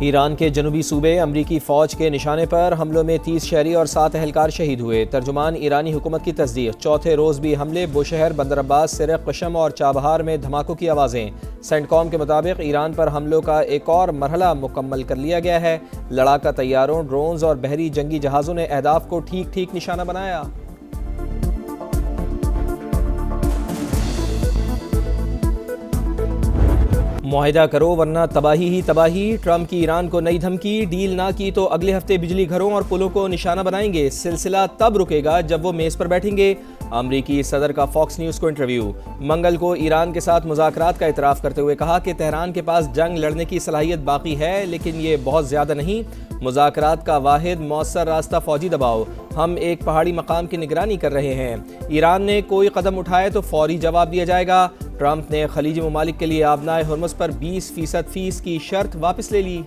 ایران کے جنوبی صوبے امریکی فوج کے نشانے پر حملوں میں 30 شہری اور 7 اہلکار شہید ہوئے۔ ترجمان ایرانی حکومت کی تصدیق، چوتھے روز بھی حملے، بوشہر، بندر عباس، سرق، قشم اور چابہار میں دھماکوں کی آوازیں۔ سینٹ کام کے مطابق ایران پر حملوں کا ایک اور مرحلہ مکمل کر لیا گیا ہے۔ لڑاکا طیاروں، ڈرونز اور بحری جنگی جہازوں نے اہداف کو ٹھیک ٹھیک نشانہ بنایا۔ معاہدہ کرو ورنہ تباہی ہی تباہی، ٹرمپ کی ایران کو نئی دھمکی، ڈیل نہ کی تو اگلے ہفتے بجلی گھروں اور پلوں کو نشانہ بنائیں گے، سلسلہ تب رکے گا جب وہ میز پر بیٹھیں گے۔ امریکی صدر کا فاکس نیوز کو انٹرویو، منگل کو ایران کے ساتھ مذاکرات کا اعتراف کرتے ہوئے کہا کہ تہران کے پاس جنگ لڑنے کی صلاحیت باقی ہے لیکن یہ بہت زیادہ نہیں، مذاکرات کا واحد مؤثر راستہ فوجی دباؤ، ہم ایک پہاڑی مقام کی نگرانی کر رہے ہیں، ایران نے کوئی قدم اٹھائے تو فوری جواب دیا جائے گا۔ ٹرمپ نے خلیجی ممالک کے لیے آبنائے ہرمز پر 20% فیس کی شرط واپس لے لی۔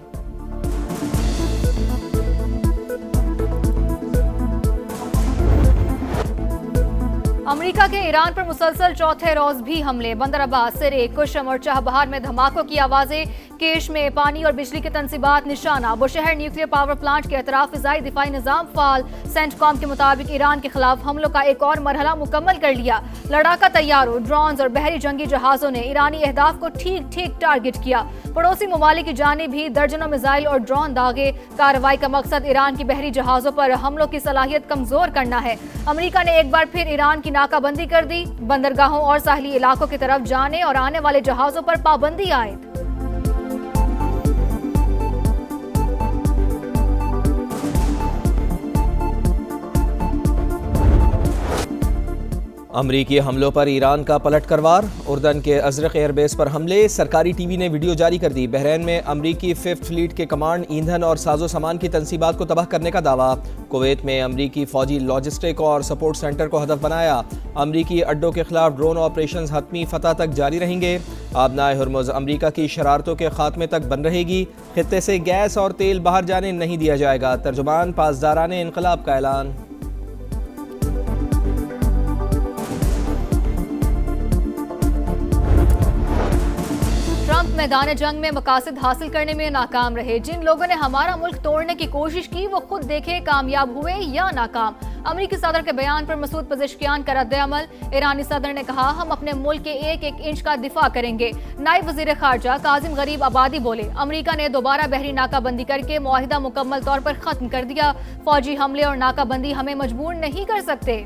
امریکہ کے ایران پر مسلسل چوتھے روز بھی حملے، بندر عباس، سرق، قشم اور چابہار میں دھماکوں کی آوازیں، کیش میں پانی اور بجلی کے تنصیبات نشانہ، بوشہر نیوکلیئر پاور پلانٹ کے اطراف فضائی دفاعی نظام فعال۔ سینٹ کام کے مطابق ایران کے خلاف حملوں کا ایک اور مرحلہ مکمل کر لیا۔ لڑاکا طیاروں، ڈرونز اور بحری جنگی جہازوں نے ایرانی اہداف کو ٹھیک ٹھیک ٹارگٹ کیا۔ پڑوسی ممالک کی جانب بھی درجنوں میزائل اور ڈرون داغے۔ کارروائی کا مقصد ایران کی بحری جہازوں پر حملوں کی صلاحیت کمزور کرنا ہے۔ امریکہ نے ایک بار پھر ایران کی ناکہ بندی کر دی، بندرگاہوں اور ساحلی علاقوں کی طرف جانے اور آنے والے جہازوں پر پابندی عائد۔ امریکی حملوں پر ایران کا پلٹ کروار، اردن کے ازرق ایئر بیس پر حملے، سرکاری ٹی وی نے ویڈیو جاری کر دی۔ بحرین میں امریکی 5th فلیٹ کے کمانڈ ایندھن اور ساز و سامان کی تنصیبات کو تباہ کرنے کا دعویٰ۔ کویت میں امریکی فوجی لاجسٹک اور سپورٹ سینٹر کو ہدف بنایا۔ امریکی اڈوں کے خلاف ڈرون آپریشنز حتمی فتح تک جاری رہیں گے۔ آبنائے ہرمز امریکہ کی شرارتوں کے خاتمے تک بند رہے گی، خطے سے گیس اور تیل باہر جانے نہیں دیا جائے گا، ترجمان پاسداران انقلاب کا اعلان۔ ٹرمپ میدان جنگ میں مقاصد حاصل کرنے میں ناکام رہے، جن لوگوں نے ہمارا ملک توڑنے کی کوشش کی وہ خود دیکھے کامیاب ہوئے یا ناکام۔ امریکی صدر کے بیان پر مسعود پزشکیان کا رد عمل، ایرانی صدر نے کہا ہم اپنے ملک کے ایک ایک انچ کا دفاع کریں گے۔ نائب وزیر خارجہ کاظم غریب آبادی بولے امریکہ نے دوبارہ بحری ناکہ بندی کر کے معاہدہ مکمل طور پر ختم کر دیا، فوجی حملے اور ناکہ بندی ہمیں مجبور نہیں کر سکتے۔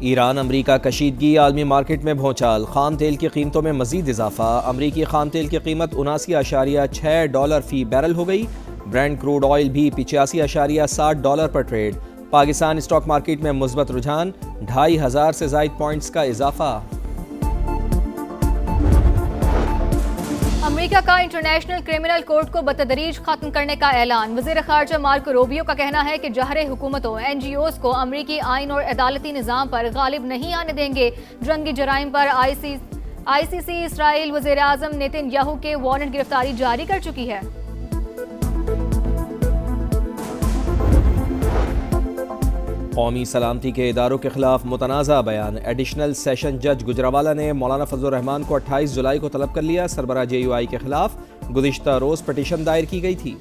ایران امریکہ کشیدگی، عالمی مارکیٹ میں بھونچال، خام تیل کی قیمتوں میں مزید اضافہ، امریکی خام تیل کی قیمت $79.6 فی بیرل ہو گئی، برینٹ کروڈ آئل بھی $85.60 پر ٹریڈ۔ پاکستان اسٹاک مارکیٹ میں مثبت رجحان، 2500 سے زائد پوائنٹس کا اضافہ۔ امریکہ کا انٹرنیشنل کرمنل کورٹ کو بتدریج ختم کرنے کا اعلان، وزیر خارجہ مارکو روبیو کا کہنا ہے کہ جوہری حکومتوں NGOs کو امریکی آئین اور عدالتی نظام پر غالب نہیں آنے دیں گے۔ جنگی جرائم پر ICC اسرائیل وزیر اعظم نیتن یاہو کے وارنٹ گرفتاری جاری کر چکی ہے۔ قومی سلامتی کے اداروں کے خلاف متنازع بیان، ایڈیشنل سیشن جج گجرانوالہ نے مولانا فضل الرحمان کو 28 جولائی کو طلب کر لیا۔ سربراہ JUI کے خلاف گزشتہ روز پٹیشن دائر کی گئی تھی۔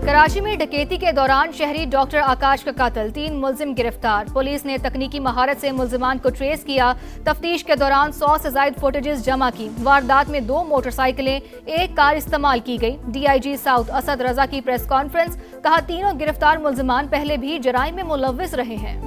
کراچی میں ڈکیتی کے دوران شہری ڈاکٹر آکاش کا قتل، 3 ملزم گرفتار، پولیس نے تکنیکی مہارت سے ملزمان کو ٹریس کیا، تفتیش کے دوران 100 سے زائد فوٹیجز جمع کی، واردات میں 2 موٹر سائیکلیں، 1 کار استعمال کی گئی۔ DIG ساؤتھ اسد رضا کی پریس کانفرنس، کہا تینوں گرفتار ملزمان پہلے بھی جرائم میں ملوث رہے ہیں۔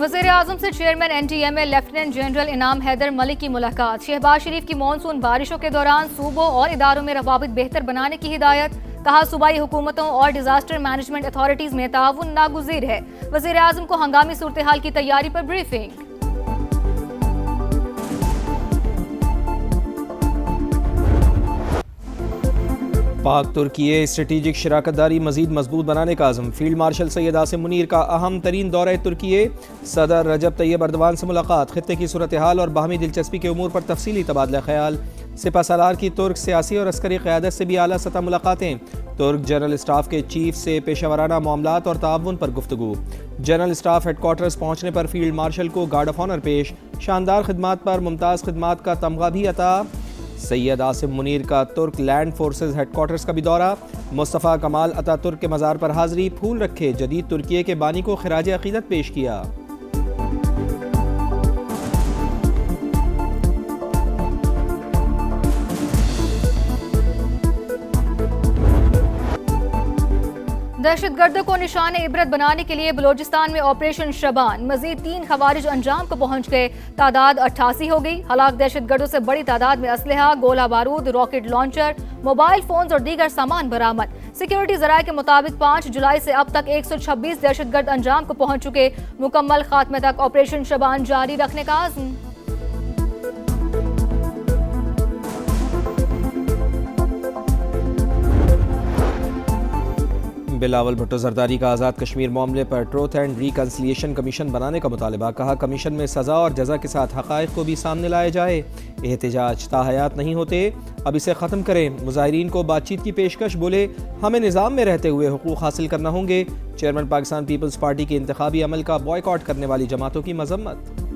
وزیر اعظم سے چیئرمین NTMA لیفٹیننٹ جنرل انعام حیدر ملک کی ملاقات، شہباز شریف کی مانسون بارشوں کے دوران صوبوں اور اداروں میں روابط بہتر بنانے کی ہدایت، کہا صوبائی حکومتوں اور ڈیزاسٹر مینجمنٹ اتھارٹیز میں تعاون ناگزیر ہے، وزیر اعظم کو ہنگامی صورتحال کی تیاری پر بریفنگ۔ पाक तुर्की स्ट्रेटेजिक शराकत दारी मजीद मजबूत बनाने का आज़म। फील्ड मार्शल सैयद आसिम मुनीर का अहम तरीन दौरा तुर्की। सदर रजब तैयब अर्दवान से मुलाकात। खित्ते की सूरत हाल और बाहमी दिलचस्पी के उमूर पर तफसीली तबादला ख्याल। सिपह सालार की तुर्क सियासी और अस्करी क़यादत से भी आला सतह मुलाकातें। तुर्क जनरल स्टाफ के चीफ से पेशावराना मामलात और ताउन पर गुफ्तगू। जनरल स्टाफ हेडक्वार्टर्स पहुँचने पर फील्ड मार्शल को गार्ड ऑफ ऑनर पेश। शानदार खिदमात पर मुमताज़ खिदमात का तमगा भी अता। सैयद आसिम मुनीर का तुर्क लैंड फोर्सेस हेडक्वार्टर्स का भी दौरा। मुस्तफ़ा कमाल अतातुर्क के मज़ार पर हाज़री। फूल रखे। जदीद तुर्की के बानी को खिराज अक़ीदत पेश किया। दहशतगर्दों को निशान इबरत बनाने के लिए बलोचिस्तान में ऑपरेशन शबान। मजीद 3 खवारिज अंजाम को पहुंच गए। तादाद 88 हो गई। हलाक दहशतगर्दों से बड़ी तादाद में असलहा, गोला बारूद, रॉकेट लॉन्चर, मोबाइल फोन्स और दीगर सामान बरामद। सिक्योरिटी जराये के मुताबिक 5 जुलाई से अब तक 126 दहशतगर्द अंजाम को पहुंच चुके। मुकम्मल खात्मे तक ऑपरेशन शबान जारी रखने का आज़म। बिलावल भुट्टो जरदारी का आज़ाद कश्मीर मामले पर ट्रूथ एंड रिकन्सिलिएशन कमीशन बनाने का मुतालबा। कहा कमीशन में सज़ा और जज़ा के साथ हक़ाइक़ को भी सामने लाया जाए। एहतजाज ताहयात नहीं होते, अब इसे ख़त्म करें। मुज़ाहिरीन को बातचीत की पेशकश। बोले हमें निज़ाम में रहते हुए हुकूक़ हासिल करना होंगे। चेयरमैन पाकिस्तान पीपल्स पार्टी के इंतखाबी अमल का बॉयकॉट करने वाली जमातों की मजम्मत।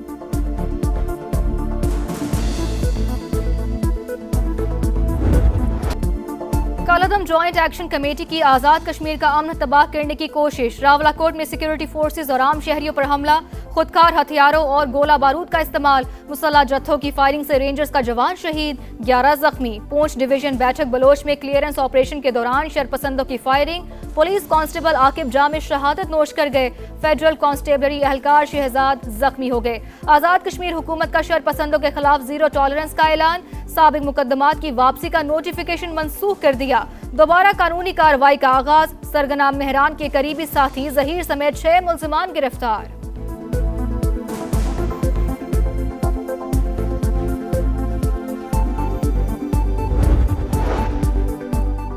कालादम जॉइंट एक्शन कमेटी की आज़ाद कश्मीर का अमन तबाह करने की कोशिश। रावलाकोट में सिक्योरिटी फोर्सेज और आम शहरियों पर हमला। खुदकार हथियारों और गोला बारूद का इस्तेमाल। मुसल्लह जत्थों की फायरिंग से रेंजर्स का जवान शहीद, 11 जख्मी। पूंछ डिवीजन बैठक बलोच में क्लियरेंस ऑपरेशन के दौरान शरपसंदों की firing. Police constable Aqib Jamid शहादत नोश कर गए। फेडरल कांस्टेबलरी एहलकार शहजाद जख्मी हो गए। आज़ाद कश्मीर हुकूमत का शरपसंदों के खिलाफ जीरो टॉलरेंस का ऐलान। साबिक मुकदमात की वापसी का नोटिफिकेशन मनसूख कर दिया। दोबारा कानूनी कार्रवाई का आगाज। सरगनाम मेहरान के करीबी साथी जहीर समेत 6 मुल्जिमान गिरफ्तार।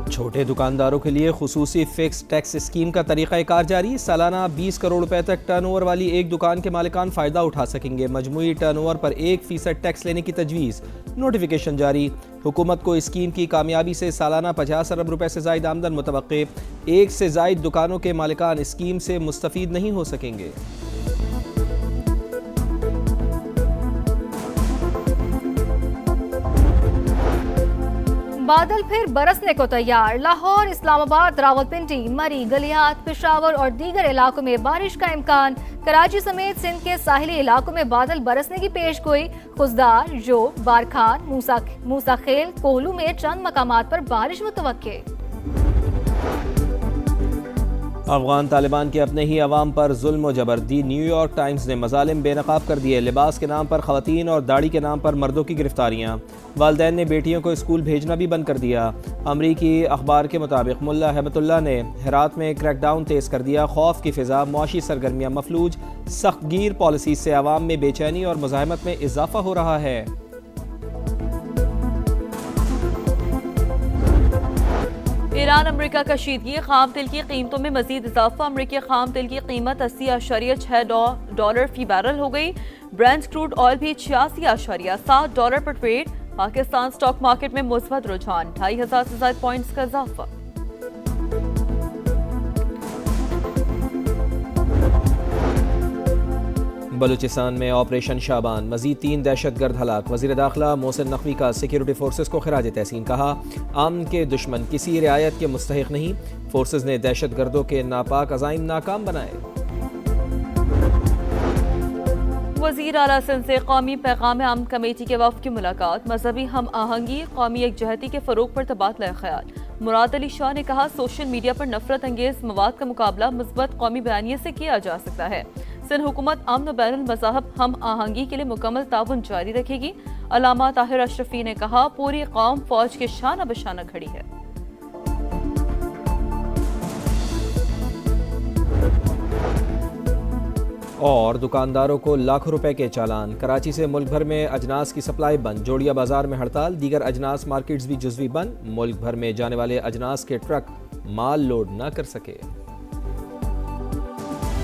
छोटे दुकानदारों के लिए खुसूसी फिक्स टैक्स स्कीम का तरीक़ाकार जारी। सालाना 20 करोड़ रुपए तक टर्नओवर वाली एक दुकान के मालिकान फ़ायदा उठा सकेंगे। मजमूई टर्नओवर पर 1% टैक्स लेने की तजवीज़। नोटिफिकेशन जारी। हुकूमत को स्कीम की कामयाबी से सालाना 50 अरब रुपए से ज़ायद आमदन मुतवक्के। 1 से ज़ायद दुकानों के मालिकान स्कीम से मुस्तफ़ीद नहीं हो सकेंगे। बादल फिर बरसने को तैयार। लाहौर, इस्लामाबाद, रावलपिंडी, मरी, गलियात, पेशावर और दीगर इलाकों में बारिश का इम्कान। कराची समेत सिंध के साहिली इलाकों में बादल बरसने की पेशगोई। खुजदार, जोब, बारखान, मूसाखेल, कोहलू में चंद मकामात पर बारिश मुतवक्के। अफगान तालिबान के अपने ही अवाम पर जुल्म व जबर। दी न्यूयॉर्क टाइम्स ने मजालिम बेनकाब कर दिए। लिबास के नाम पर खवातीन और दाढ़ी के नाम पर मर्दों की गिरफ्तारियाँ। वालदैन ने बेटियों को स्कूल भेजना भी बंद कर दिया। अमरीकी अखबार के मुताबिक मुल्ला अहमतुल्लाह ने हेरात में क्रैकडाउन तेज़ कर दिया। खौफ की फ़िज़ा, मुआशी सरगर्मियाँ मफलूज। सख्तगीर पॉलिसी से अवाम में बेचैनी और मुज़ाहमत में इजाफा हो रहा है। ईरान अमरीका कशीदगी। खाम तेल की कीमतों में मजीद इजाफा। अमरीकी खाम तेल की कीमत 80.6 डॉलर फी बैरल हो गई। ब्रेंट क्रूड ऑयल भी 86.7 डॉलर पर ट्रेड। पाकिस्तान स्टॉक मार्केट में मुस्बत रुझान। 2500 से ज्यादा पॉइंट्स का इजाफा। बलूचिस्तान में ऑपरेशन शाबान। मजीद 3 दहशतगर्द हलाक। वज़ीर दाखिला मोहसिन नकवी का सिक्योरिटी फोर्सेस को खिराज तहसीन। कहा अमन के दुश्मन किसी रियायत के मुस्तहिक नहीं। फोर्सेस ने दहशतगर्दों के नापाक अज़ाइम नाकाम बनाए। वज़ीर आला सिंध से कौमी पैगाम अमन कमेटी के वफ़द की मुलाकात। मजहबी हम आहंगी, कौमी एकजहती के फ़रोग पर तबादला ख्याल। मुराद अली शाह ने कहा सोशल मीडिया पर नफरत अंगेज मवाद का मुकाबला मुस्बत कौमी बयानिए से किया जा सकता है। सिंध हुकूमत अमन बैनुल मज़ाहब हम आहंगी के लिए मुकम्मल ताउन जारी रखेगी। अल्लामा ताहिर अशरफी ने कहा पूरी कौम फौज के शाना बशाना खड़ी है। اور دکانداروں کو لاکھوں روپے کے چالان، کراچی سے ملک بھر میں اجناس کی سپلائی بند، جوڑیا بازار میں ہڑتال، دیگر اجناس مارکیٹس بھی جزوی بند، ملک بھر میں جانے والے اجناس کے ٹرک مال لوڈ نہ کر سکے۔